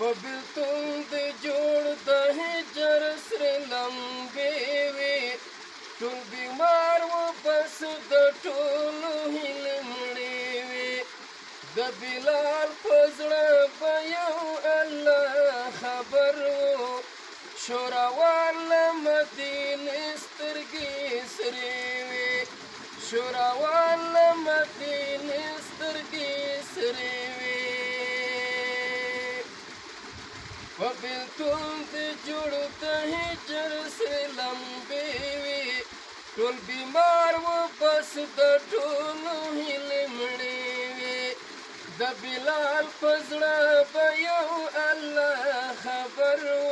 په بېلتون دې جوړ د هجر سرې لمبې وې ټول بیمار و بس د ټولو هیلې مړې وې د بلال په زړه به یو الله خبر و شوراوان له مدینې سترګې سرې وې شوراوان له مدینې سترګې سرې وې په بېلتون دې جوړ د هجر سرې لمبې وې ټول بیمار و بس د ټولو هیلې مړې وې د بلال په زړه به یو الله خبر و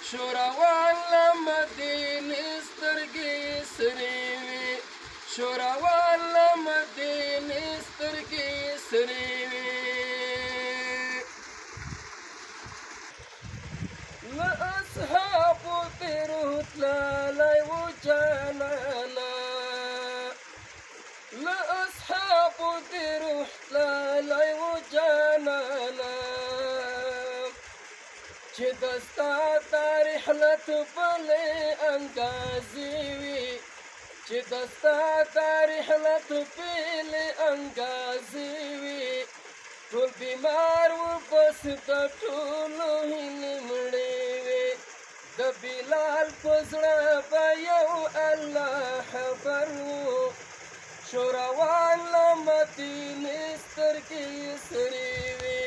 شوراوان له مدینې سترګې سرې وې شوراوان له مدینې سترګې سرې وې له اصحابو تېرو تللی و جانانه له اصحابو تېرو تللی و جانانه چې د ستا د رحلت بلې انګازې وي چې د ستا د رحلت بلې انګازې وي ټول بیمار و بس د ټولو هیلې مړې وې د بلال په زړه به یو الله خبر و شوراوان له مدینې سترګې سرې وې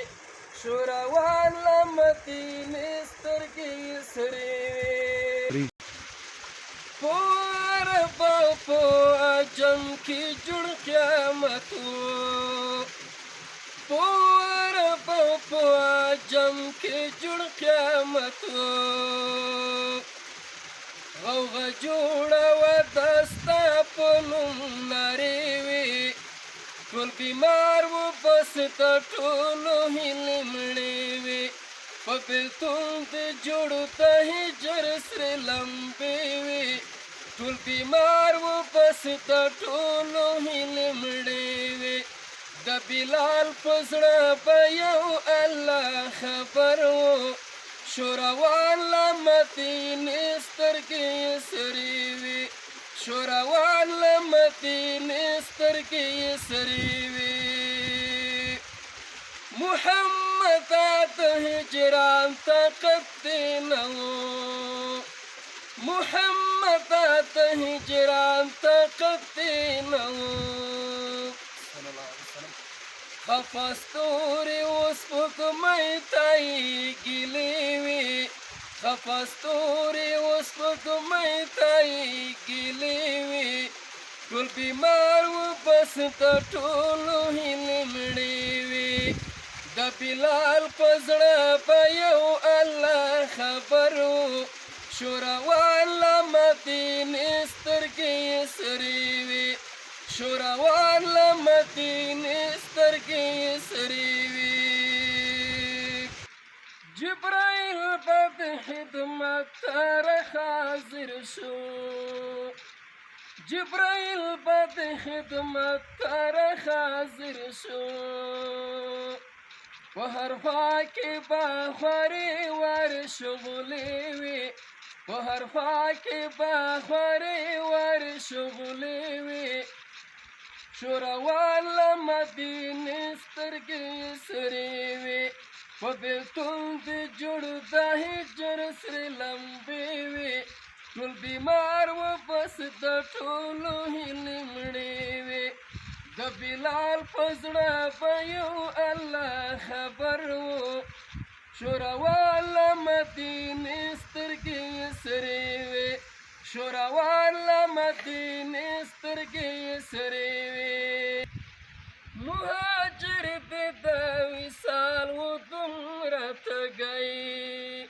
شوراوان له مدینې سترګې سرې وې په عرب او په عجم کې جوړ قیامت و په عرب او په عجم کې جوړ قیامت و غوغه جوړه وه د ستا په نوم نارې وې ټول بیمار و بس د ټولو هیلې مړې وې په بېلتون دې جوړ د هجر سرې لمبې وې ټول بیمار و بس د ټولو هیلې مړې وې د بلال په زړه به یو الله خبر و شوراوان له مدینې سترګې سرې وې شوراوان له مدینې سترګې سرې وې محمد د هجران طاقت دې نه و محمد د هجران طاقت دې نه و خفه ستوري اوس سپوږمۍ ته یې ګیلې وې خفه ستوري اوس سپوږمۍ ته یې ګیلې وې ټول بیمار و بس د ټولو هیلې مړې وې د بلال په زړه به یو الله خبر و شوراوان له مدینې سترګې سرې وې شوراوان له مدینې سترګې سرې وې جبرائیل به د خدمت ته حاضر شو جبرائیل به د خدمت ته حاضر شو په هر خوا کې به خوارې ور شغلې وې په هر خوا کې به خوارې ور شغلې وې شوراوان له مدینې سترګې سرې وې په بېلتون دې جوړ د هجر سرې لمبې وې ټول بیمار و بس د ټولو هیلې مړې وې د بلال په زړه به یو الله خبر و شوراوان له مدینې سترګې سرې وې شوراوان له مدینې سترګې سرې وې مهاجر دې د وصال و دومره تږی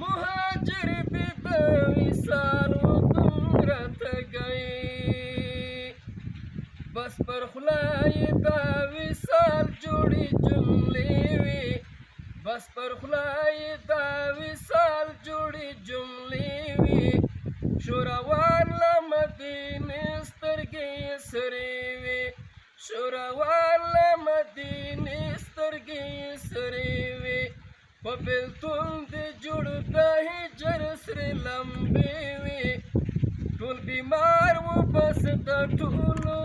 مهاجر دې د وصال و دومره تږی بس پر خوله یې دا وصال جوړې جملې وې بس پر خوله یې دا وصال جوړې جملې وې شوراوان له مدینې سترګې سرې وې شوراوان له مدینې سترګې سرې وې په بېلتون دې جوړ هجر سرې لمبې وي ټول بیمار و بس د ټولو